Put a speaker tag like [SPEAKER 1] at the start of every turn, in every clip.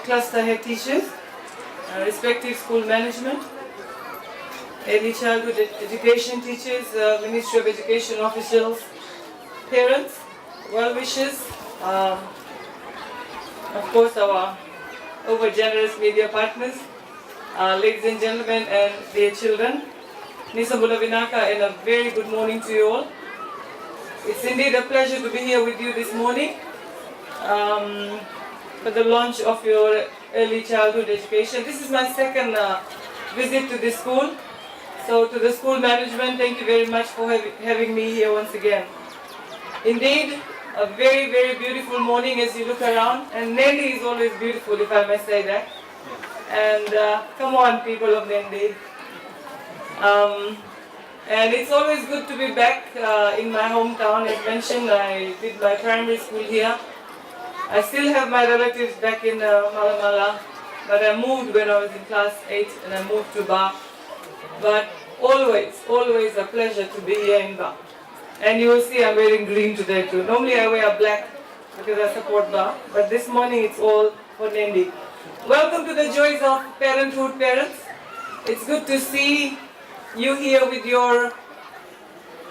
[SPEAKER 1] cluster head teachers, respective school management, early childhood education teachers, Ministry of Education officials, parents, well-wishers, of course our over-generous media partners, ladies and gentlemen and their children. Nisambula Vinaka, and a very good morning to you all. It's indeed a pleasure to be here with you this morning for the launch of your early childhood education. This is my second visit to the school. So to the school management, thank you very much for having me here once again. Indeed, a very, very beautiful morning as you look around, and Nandi is always beautiful, if I may say that. And come on, people of Nandi. And it's always good to be back in my hometown. As mentioned, I did my primary school here. I still have my relatives back in Malamala, but I moved when I was in class 8 and I moved to Ba. But always, always a pleasure to be here in Ba. And you will see I'm wearing green today too. Normally I wear black because I support Ba, but this morning it's all for Nandi. Welcome to the joys of parenthood, parents. It's good to see you here with your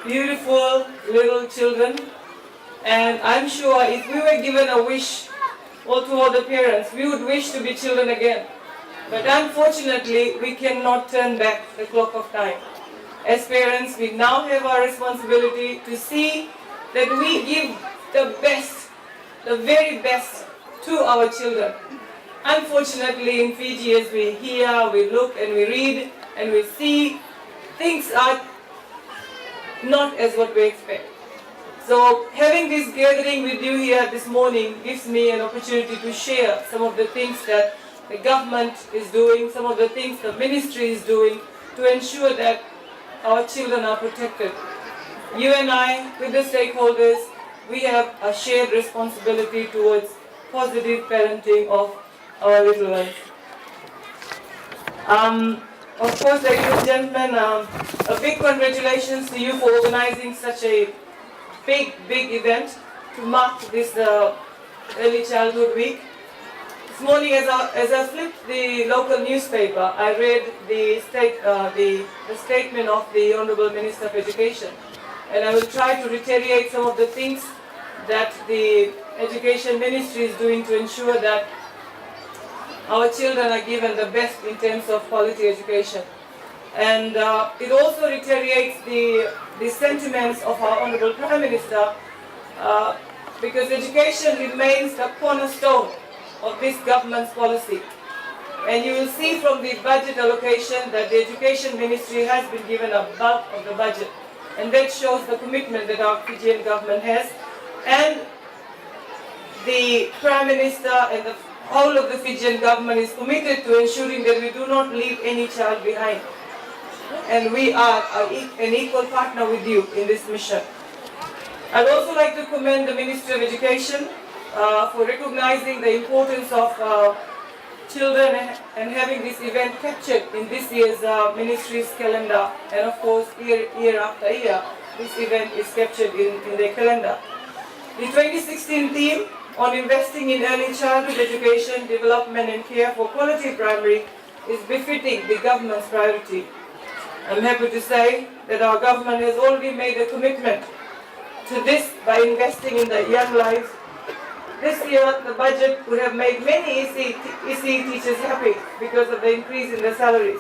[SPEAKER 1] beautiful little children. And I'm sure if we were given a wish, or to all the parents, we would wish to be children again. But unfortunately, we cannot turn back the clock of time. As parents, we now have our responsibility to see that we give the best, the very best to our children. Unfortunately, in Fiji, as we hear, we look and we read and we see, things are not as what we expect. So having this gathering with you here this morning gives me an opportunity to share some of the things that the government is doing, some of the things the ministry is doing to ensure that our children are protected. You and I, with the stakeholders, we have a shared responsibility towards positive parenting of our little ones. Of course, ladies and gentlemen, a big congratulations to you for organizing such a big event to mark this early childhood week. This morning, as I flipped the local newspaper, I read the statement of the Honorable Minister of Education, and I will try to reiterate some of the things that the Education Ministry is doing to ensure that our children are given the best in terms of quality education. And it also reiterates the sentiments of our Honorable Prime Minister because education remains the cornerstone of this government's policy. And you will see from the budget allocation that the Education Ministry has been given a bulk of the budget. And that shows the commitment that our Fijian government has. And the Prime Minister and the whole of the Fijian government is committed to ensuring that we do not leave any child behind. And we are an equal partner with you in this mission. I'd also like to commend the Ministry of Education for recognizing the importance of children and having this event captured in this year's ministry's calendar. And of course, year after year, this event is captured in their calendar. The 2016 theme on investing in early childhood education, development and care for quality primary is befitting the government's priority. I'm happy to say that our government has already made a commitment to this by investing in the young lives. This year, the budget would have made many ECE teachers happy because of the increase in their salaries.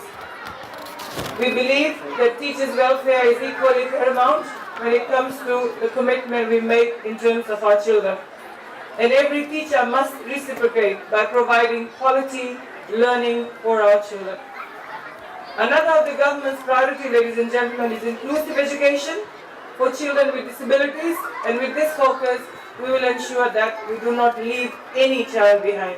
[SPEAKER 1] We believe that teachers' welfare is equally paramount when it comes to the commitment we make in terms of our children. And every teacher must reciprocate by providing quality learning for our children. Another of the government's priority, ladies and gentlemen, is inclusive education for children with disabilities, and with this focus, we will ensure that we do not leave any child behind.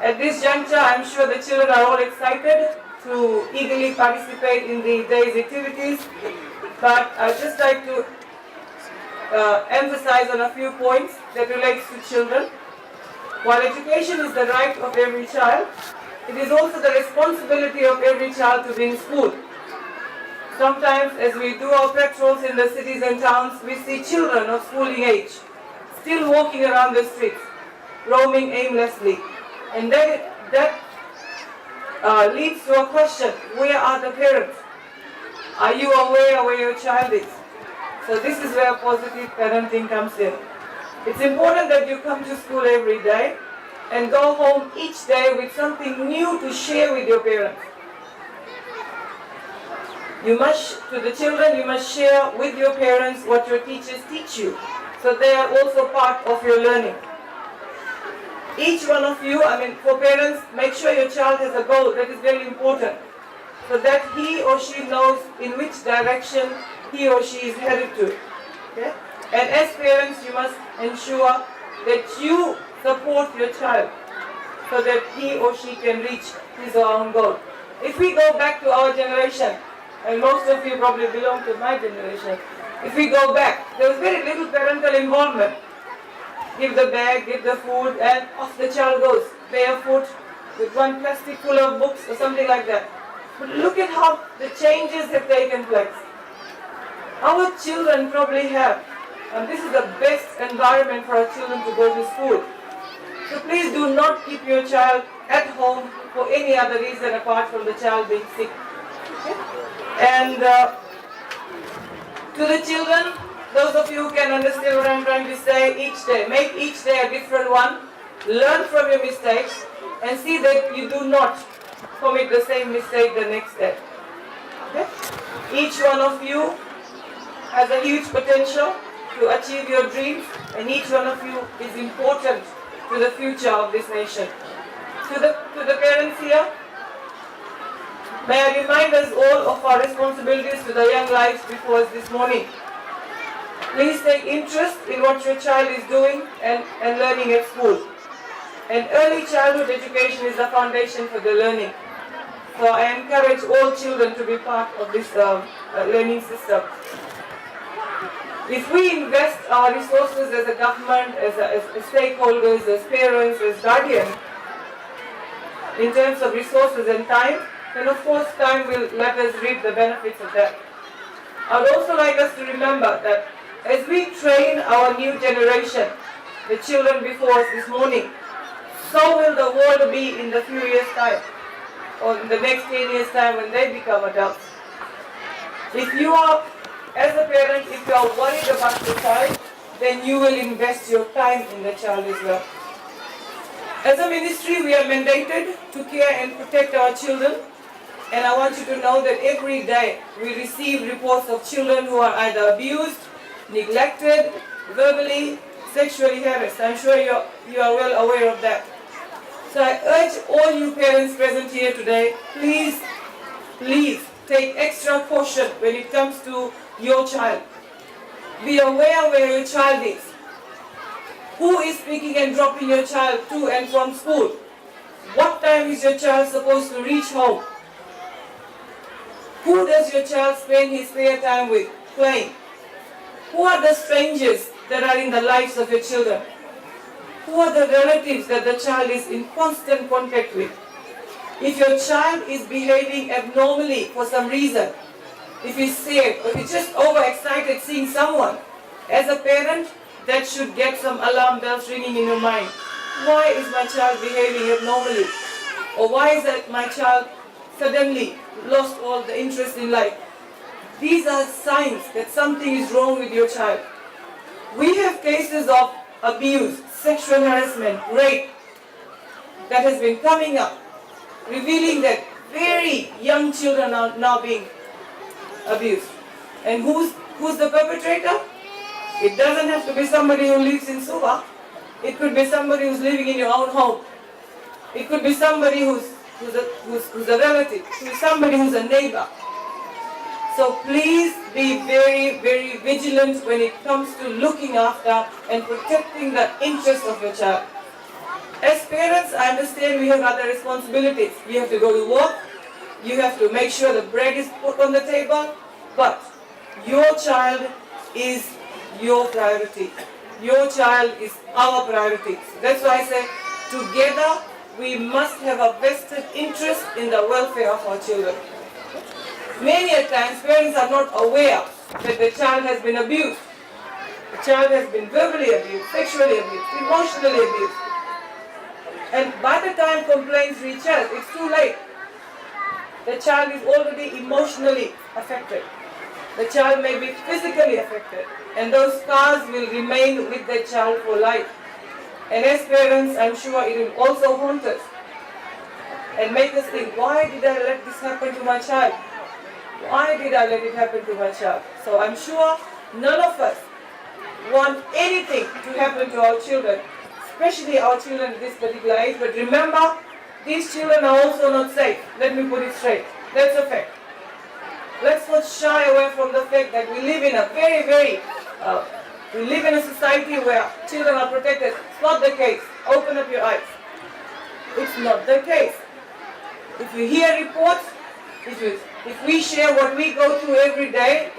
[SPEAKER 1] At this juncture, I'm sure the children are all excited to eagerly participate in the day's activities, but I'd just like to emphasize on a few points that relates to children. While education is the right of every child, it is also the responsibility of every child to be in school. Sometimes as we do our patrols in the cities and towns, we see children of schooling age still walking around the streets, roaming aimlessly, And then that leads to a question: where are the parents? Are you aware where your child is? So this is where positive parenting comes in. It's important that you come to school every day and go home each day with something new to share with your parents. To the children, you must share with your parents what your teachers teach you. So they are also part of your learning. Each one of you, for parents, make sure your child has a goal. That is very important. So that he or she knows in which direction he or she is headed to. Okay? And as parents, you must ensure that you support your child so that he or she can reach his or her own goal. If we go back to our generation, and most of you probably belong to my generation, if we go back, there was very little parental involvement. Give the bag, give the food, and off the child goes, barefoot, with one plastic full of books or something like that. But look at how the changes have taken place. Our children probably have, and this is the best environment for our children to go to school. So please do not keep your child at home for any other reason apart from the child being sick. Okay? And to the children, those of you who can understand what I'm trying to say, each day, make each day a different one, learn from your mistakes, and see that you do not commit the same mistake the next day. Okay? Each one of you has a huge potential to achieve your dreams, and each one of you is important to the future of this nation. To the parents here, may I remind us all of our responsibilities to the young lives before us this morning. Please take interest in what your child is doing and learning at school. And early childhood education is the foundation for the learning. So I encourage all children to be part of this learning system. If we invest our resources as a government, as stakeholders, as parents, as guardians, in terms of resources and time, then of course time will let us reap the benefits of that. I would also like us to remember that as we train our new generation, the children before us this morning, so will the world be in the few years' time, or in the next 10 years' time when they become adults. If you are, as a parent, if you are worried about the child, then you will invest your time in the child as well. As a ministry, we are mandated to care and protect our children. And I want you to know that every day we receive reports of children who are either abused, neglected, verbally, sexually harassed. I'm sure you are well aware of that. So I urge all you parents present here today, please take extra caution when it comes to your child. Be aware where your child is. Who is picking and dropping your child to and from school? What time is your child supposed to reach home? Who does your child spend his spare time with? Playing. Who are the strangers that are in the lives of your children? Who are the relatives that the child is in constant contact with? If your child is behaving abnormally for some reason, if he's scared or if he's just overexcited seeing someone, as a parent, that should get some alarm bells ringing in your mind. Why is my child behaving abnormally? Or why is that my child suddenly lost all the interest in life? These are signs that something is wrong with your child. We have cases of abuse, sexual harassment, rape that has been coming up, revealing that very young children are now being abused. And who's the perpetrator? It doesn't have to be somebody who lives in Suva. It could be somebody who's living in your own home. It could be somebody who's a relative, somebody who's a neighbor. So please be very, very vigilant when it comes to looking after and protecting the interests of your child. As parents, I understand we have other responsibilities. You have to go to work. You have to make sure the bread is put on the table. But your child is your priority. Your child is our priority. That's why I say, together we must have a vested interest in the welfare of our children. Many a times parents are not aware that the child has been abused. The child has been verbally abused, sexually abused, emotionally abused. And by the time complaints reach us, it's too late. The child is already emotionally affected. The child may be physically affected. And those scars will remain with the child for life. And as parents, I'm sure it will also haunt us and make us think, why did I let this happen to my child? Why did I let it happen to my child? So I'm sure none of us want anything to happen to our children, especially our children at this particular age. But remember, these children are also not safe. Let me put it straight. That's a fact. Let's not shy away from the fact that we live in a we live in a society where children are protected. It's not the case. Open up your eyes. It's not the case. If you hear reports, if we share what we go through every day,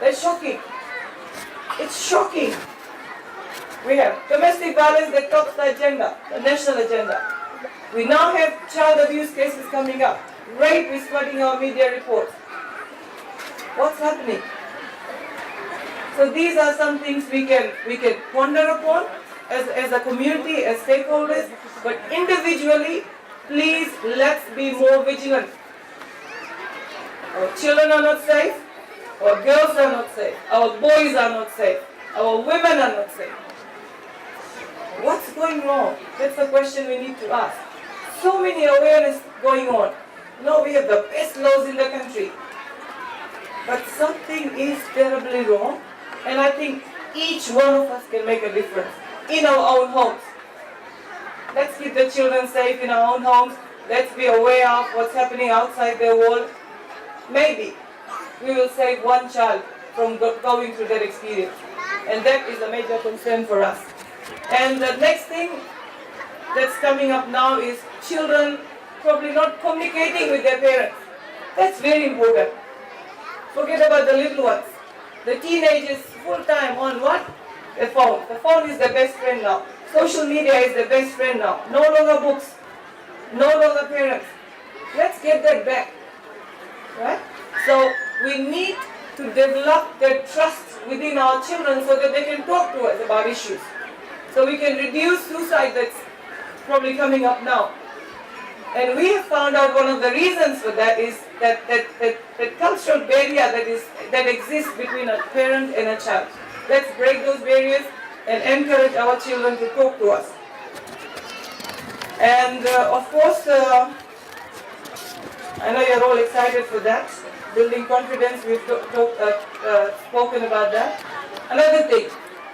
[SPEAKER 1] that's shocking. It's shocking. We have domestic violence that tops the agenda, the national agenda. We now have child abuse cases coming up. Rape is flooding our media reports. What's happening? So these are some things we can ponder upon as a community, as stakeholders, but individually, please let's be more vigilant. Our children are not safe, our girls are not safe, our boys are not safe, our women are not safe. What's going wrong? That's the question we need to ask. So many awareness going on. No, we have the best laws in the country. But something is terribly wrong, and I think each one of us can make a difference in our own homes. Let's keep the children safe in our own homes. Let's be aware of what's happening outside their world. Maybe we will save one child from going through that experience. And that is a major concern for us. And the next thing that's coming up now is children probably not communicating with their parents. That's very important. Forget about the little ones. The teenagers full time on what? The phone. The phone is the best friend now. Social media is the best friend now. No longer books. No longer parents. Let's get that back. Right? So we need to develop that trust within our children so that they can talk to us about issues. So we can reduce suicide that's probably coming up now. And we have found out one of the reasons for that is that cultural barrier that exists between a parent and a child. Let's break those barriers and encourage our children to talk to us. And of course, I know you're all excited for that. Building confidence, we've spoken about that. Another thing,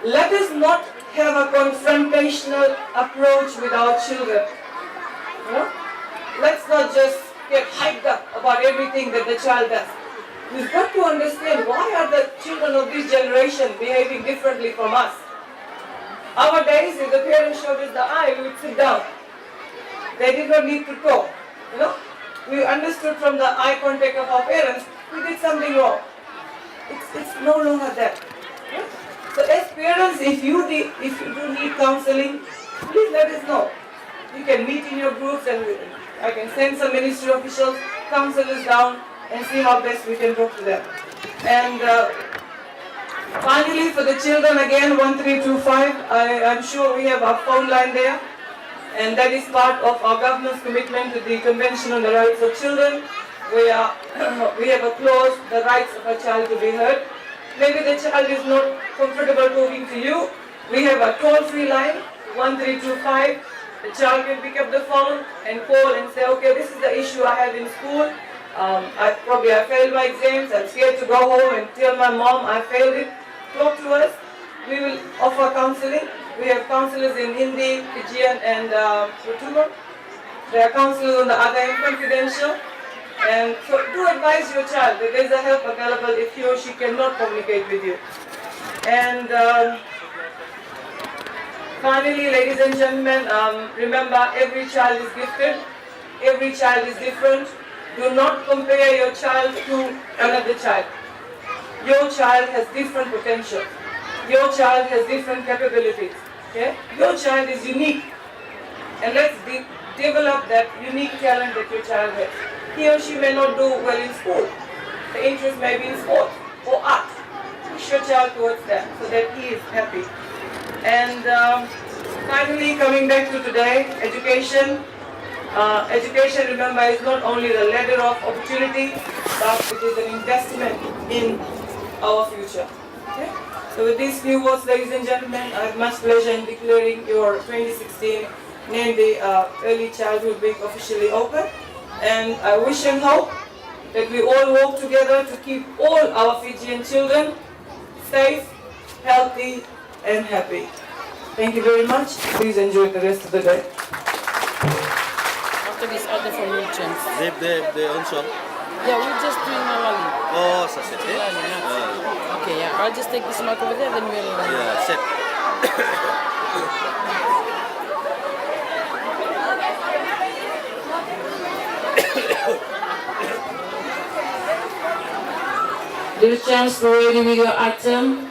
[SPEAKER 1] let us not have a confrontational approach with our children. You know? Let's not just get hyped up about everything that the child does. We've got to understand, why are the children of this generation behaving differently from us? Our days, if the parents showed us the eye, we would sit down. They did not need to talk. You know? We understood from the eye contact of our parents, we did something wrong. It's no longer that. Yeah? So as parents, if you do need counseling, please let us know. You can meet in your groups, and I can send some ministry officials, counselors down, and see how best we can talk to them. And finally, for the children again, 1325, I'm sure we have our phone line there. And that is part of our government's commitment to the Convention on the Rights of Children, where we have a clause, the rights of a child to be heard. Maybe the child is not comfortable talking to you. We have a toll-free line, 1325. The child can pick up the phone and call and say, okay, this is the issue I have in school. I failed my exams. I'm scared to go home and tell my mom I failed it. Talk to us. We will offer counseling. We have counselors in Hindi, Fijian, and Portugal. There are counselors on the other end, confidential. And so do advise your child that there is a help available if he or she cannot communicate with you. And finally, ladies and gentlemen, remember, every child is gifted. Every child is different. Do not compare your child to another child. Your child has different potential. Your child has different capabilities. Okay? Your child is unique. And let's develop that unique talent that your child has. He or she may not do well in school. The interest may be in sport or art. Push your child towards that so that he is happy. And Finally, coming back to today, education. Education, remember, is not only the ladder of opportunity, but it is an investment in our future. Okay? So with these few words, ladies and gentlemen, I have much pleasure in declaring your 2016 Namely Early Childhood Week officially open. And I wish and hope that we all work together to keep all our Fijian children safe, healthy, and happy. Thank you very much. Please enjoy the rest of the day.
[SPEAKER 2] After this order from Wilchens.
[SPEAKER 3] They own shop.
[SPEAKER 2] Yeah, we're just doing Malali.
[SPEAKER 3] Oh, sausage.
[SPEAKER 2] Malali, yeah. Okay, yeah. I'll just take this mark over there, then we'll...
[SPEAKER 3] Yeah, set.
[SPEAKER 1] Little chance for ready with your item.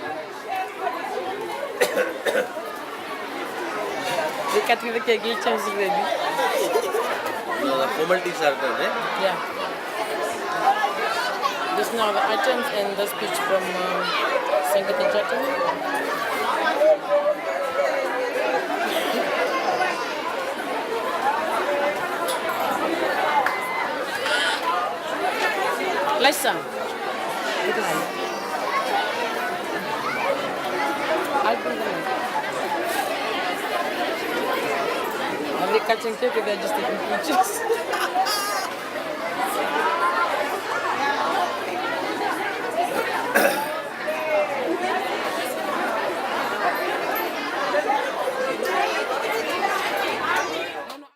[SPEAKER 2] The cat with the cake, Wilchens is ready.
[SPEAKER 3] Formalities are done, eh?
[SPEAKER 2] Yeah. Just now the items and the speech from Sangeeta Jatan. Lisa. I'll bring them in. Are they catching cake or they're just taking pictures?